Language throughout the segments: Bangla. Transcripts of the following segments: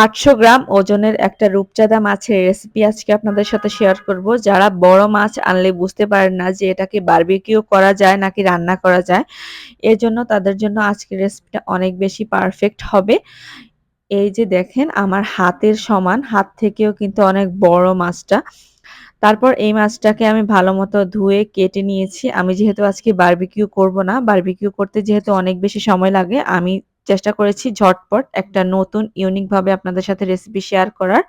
800 গ্রাম ওজনের একটা রূপচাঁদা মাছের রেসিপি আজকে আপনাদের সাথে শেয়ার করব। যারা বড় মাছ আনলে বুঝতে পারেন না যে এটাকে বারবিকিউ করা যায় নাকি রান্না করা যায়, এজন্য তাদের জন্য আজকের রেসিপিটা অনেক বেশি পারফেক্ট হবে। এই যে দেখেন আমার হাতের সমান, হাত থেকেও কিন্তু অনেক বড় মাছটা। তারপর এই মাছটাকে আমি ভালোমতো ধুয়ে কেটে নিয়েছি। আমি যেহেতু আজকে বারবিকিউ করব না, বারবিকিউ করতে যেহেতু অনেক বেশি সময় লাগে, আমি চেষ্টা করেছি ঝটপট একটা নতুন ইউনিক ভাবে আপনাদের সাথে রেসিপি শেয়ার করার।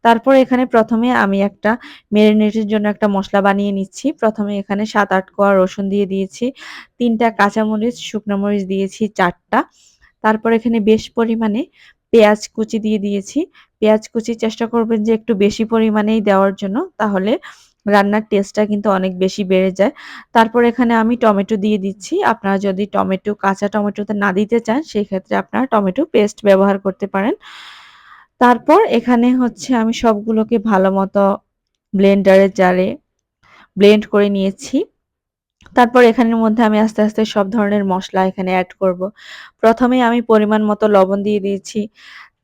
তারপর এখানে প্রথমে আমি একটা মেরিনেটের জন্য একটা মসলা বানিয়ে নিচ্ছি। প্রথমে এখানে ৭-৮ কোয়া রসুন দিয়ে দিয়েছি, ৩ টা কাঁচামরিচ, শুকনো মরিচ দিয়েছি ৪ টা। তারপর এখানে বেশ পরিমাণে পেঁয়াজ কুচি দিয়ে দিয়েছি। পেঁয়াজ কুচি চেষ্টা করবেন যে একটু বেশি পরিমাণেই দেওয়ার জন্য, তাহলে রান্নার টেস্টটা কিন্তু অনেক বেশি বেড়ে যায়। তারপর এখানে আমি টমেটো দিয়ে দিচ্ছি। আপনারা যদি টমেটো কাঁচা টমেটোতে না দিতে চান, সেক্ষেত্রে আপনারা টমেটো পেস্ট ব্যবহার করতে পারেন। তারপর এখানে হচ্ছে আমি সবগুলোকে ভালোমতো ব্লেন্ডারের জারে ব্লেন্ড করে নিয়েছি। তারপর এখানের মধ্যে আমি আস্তে, আস্তে সব ধরনের মসলা এখানে এড করব। প্রথমেই আমি পরিমাণ মতো লবণ দিয়ে দিয়েছি।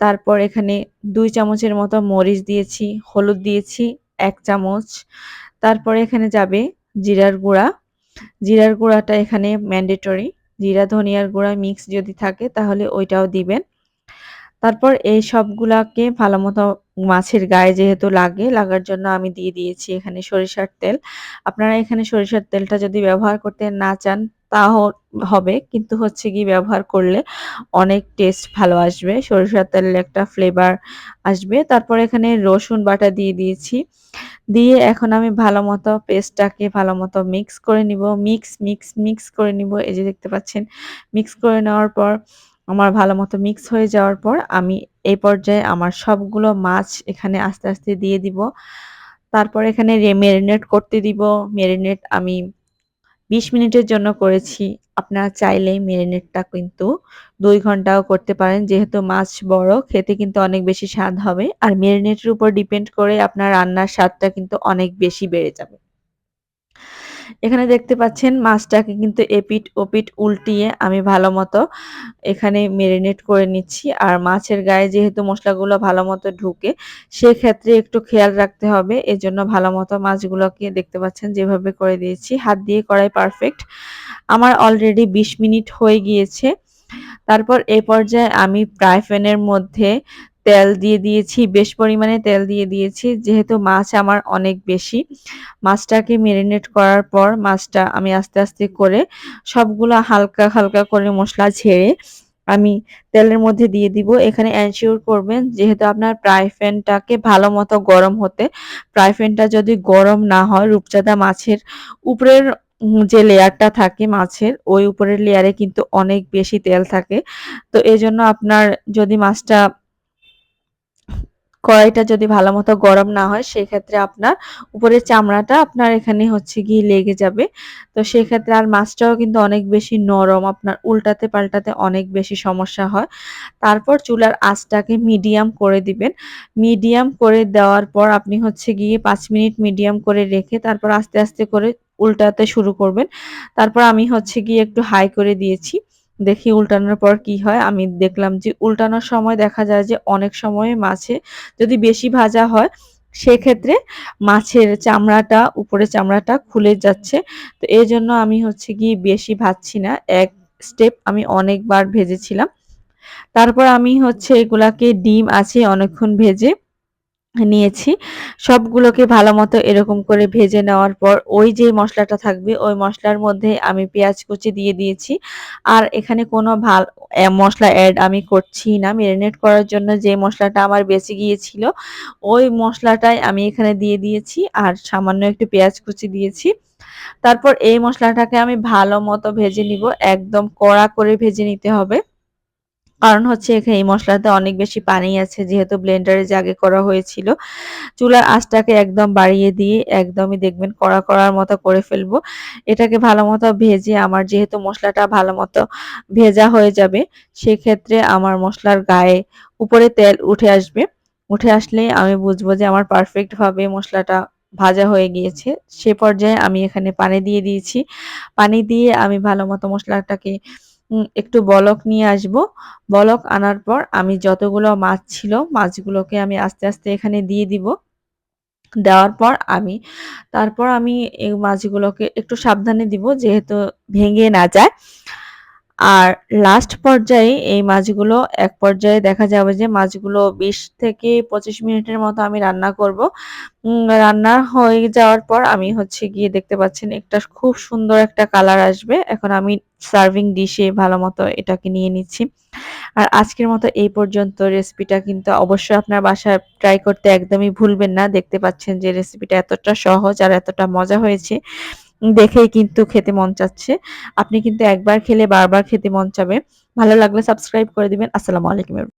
তারপর এখানে ২ চামচের মতো মরিচ দিয়েছি, হলুদ দিয়েছি ১ চামচ। তারপরে এখানে যাবে জিরার গুঁড়া। জিরার গুঁড়াটা এখানে ম্যান্ডেটরি। জিরা ধনিয়ার গুঁড়া মিক্স যদি থাকে তাহলে ওইটাও দিবেন। তারপর এই সবগুলাকে ভালোমতো মাছের গায়ে যেহেতু লাগার জন্য আমি দিয়ে দিয়েছি এখানে সরিষার তেল। আপনারা এখানে সরিষার তেলটা যদি ব্যবহার করতে না চান তাও হবে। কিন্তু হচ্ছে গিয়ে ব্যবহার করলে অনেক টেস্ট ভালো আসবে। সরিষার তেলের একটা ফ্লেভার আসবে। তারপর এখানে রসুন বাটা দিয়ে দিয়েছি। দিয়ে এখন আমি ভালোমতো পেস্টটাকে ভালোমতো মিক্স করে নিব। মিক্স করে নিব। এই যে দেখতে পাচ্ছেন, মিক্স করে নেওয়ার পর আমার ভালোমতো মিক্স হয়ে যাওয়ার পর আমি এই পর্যায়ে আমার সবগুলো মাছ এখানে আস্তে, আস্তে দিয়ে দিব। তারপর এখানে মেরিনেট করতে দিব। মেরিনেট আমি ২০ মিনিটের জন্য করেছি। আপনারা চাইলেই মেরিনেটটা কিন্তু ২ ঘন্টাও করতে পারেন। যেহেতু মাছ বড়, খেতে কিন্তু অনেক বেশি স্বাদ হবে। আর মেরিনেটের উপর ডিপেন্ড করে আপনার রান্নার স্বাদটা কিন্তু অনেক বেশি বেড়ে যাবে। এখানে দেখতে পাচ্ছেন মাছটাকে কিন্তু এপিঠ ওপিঠ উল্টিয়ে আমি ভালোমতো এখানে মেরিনেট করে নিচ্ছি। আর মাছের গায়ে যেহেতু মসলাগুলো ভালোমতো ঢুকে, সেক্ষেত্রে একটু খেয়াল রাখতে হবে। এজন্য ভালোমতো মাছগুলোকে দেখতে পাচ্ছেন যেভাবে করে দিয়েছি। হাত দিয়ে করাই পারফেক্ট। আমার অলরেডি ২০ মিনিট হয়ে গিয়েছে। তারপর এই পর্যায়ে আমি ফ্রাই প্যানের মধ্যে তেল দিয়ে দিয়েছি, বেশ পরিমাণে তেল দিয়ে দিয়েছি। যেহেতু মাছ আমার অনেক বেশি, মাছটাকে মেরিনেট করার পর মাছটা আমি আস্তে, আস্তে করে সবগুলা হালকা, হালকা করে মসলা ঝেড়ে আমি তেলের মধ্যে দিয়ে দিব। এখানে এনশিওর করবেন যেহেতু আপনার ফ্রাই প্যানটাকে ভালোমতো গরম হতে, ফ্রাই প্যানটা যদি গরম না হয়, রূপচাঁদা মাছের উপরের যে লেয়ারটা থাকে মাছের, ওই উপরের লেয়ারে কিন্তু অনেক বেশি তেল থাকে। তো এজন্য আপনার যদি মাছটা কড়াইটা যদি ভালোমতো গরম না হয়, সেক্ষেত্রে আপনার উপরের চামড়াটা আপনার এখানে হচ্ছে গিয়ে লেগে যাবে। তো সেক্ষেত্রে আর মাছটাও কিন্তু অনেক বেশি নরম, আপনার উল্টাতে পাল্টাতে অনেক বেশি সমস্যা হয়। তারপর চুলার আঁচটাকে মিডিয়াম করে দিবেন। মিডিয়াম করে দেওয়ার পর আপনি হচ্ছে গিয়ে ৫ মিনিট মিডিয়াম করে রেখে তারপর আস্তে, আস্তে করে উল্টাতে শুরু করবেন। তারপর আমি হচ্ছে গিয়ে একটু হাই করে দিয়েছি। দেখি উল্টানোর পর কি হয়। আমি দেখলাম যে উল্টানোর সময় দেখা যায় যে অনেক সময় মাছে যদি বেশি ভাজা হয়, সেক্ষেত্রে মাছের চামড়াটা, উপরের চামড়াটা খুলে যাচ্ছে। তো এজন্য আমি হচ্ছে গিয়ে বেশি ভাজছি না। এক স্টেপ আমি অনেকবার ভেজেছিলাম। তারপর আমি হচ্ছে এগুলাকে ডিম আছে অনেকক্ষণ ভেজে নিয়েছি। সবগুলোকে ভালোমতো এরকম করে ভেজে নেওয়ার পর ওই যে মসলাটা থাকবে, ওই মসলার মধ্যে আমি পেঁয়াজ কুচি দিয়ে দিয়েছি। আর এখানে কোনো মসলা এড আমি করছি না। মেরিনেট করার জন্য যে মসলাটা আমার বেঁচে গিয়েছিল, ওই মসলাটাই আমি এখানে দিয়ে দিয়েছি। আর সামান্য একটু পেঁয়াজ কুচি দিয়েছি। তারপর এই মসলাটাকে আমি ভালোমতো ভেজে নিব। একদম কড়া করে ভেজে নিতে হবে। কারণ হচ্ছে এখানে এই মসলাতে অনেক বেশি পানি আছে, যেহেতু ব্লেন্ডারে জাগে করা হয়েছিল। চুলার আঁচটাকে একদম বাড়িয়ে দিয়ে একদমই দেখবেন কড়া কড়ার মতো করে ফেলবো। এটাকে ভালোমতো ভেজে আমার যেহেতু মসলাটা ভালোমতো ভেজা হয়ে যাবে, সেক্ষেত্রে আমার মসলার গায়ে উপরে তেল উঠে আসবে। উঠে আসলেই আমি বুঝবো যে আমার পারফেক্ট ভাবে মসলাটা ভাজা হয়ে গিয়েছে। সে পর্যায়ে আমি এখানে পানি দিয়ে দিয়েছি। পানি দিয়ে আমি ভালোমতো মসলাটাকে একটু বলক নিয়ে আসব। বলক আনার পর আমি যতগুলো মাছ ছিল মাছগুলোকে আমি আস্তে, আস্তে এখানে দিয়ে দিব। দেওয়ার পর তারপর আমি এই মাছগুলোকে একটু সাবধানে দিব যেহেতু ভেঙে না যায়। আর লাস্ট পর্যায়ে এই মাছগুলো এক পর্যায়ে দেখা যাবে যে মাছগুলো ২০ থেকে ২৫ মিনিটের মতো আমি রান্না করব। রান্না হয়ে যাওয়ার পর আমি হচ্ছে গিয়ে দেখতে পাচ্ছেন একটা খুব সুন্দর একটা কালার আসবে। এখন আমি সার্ভিং ডিশে ভালোমতো এটাকে নিয়ে নিচ্ছি। আর আজকের মতো এই পর্যন্ত। রেসিপিটা কিন্তু অবশ্যই আপনার বাসায় ট্রাই করতে একদমই ভুলবেন না। দেখতে পাচ্ছেন যে রেসিপিটা এতটা সহজ আর এতটা মজা হয়েছে। দেখেই কিন্তু খেতে মন চাচ্ছে। আপনি কিন্তু একবার খেলে বারবার খেতে মন চাবে। ভালো লাগলে সাবস্ক্রাইব করে দিবেন। আসসালামু আলাইকুম।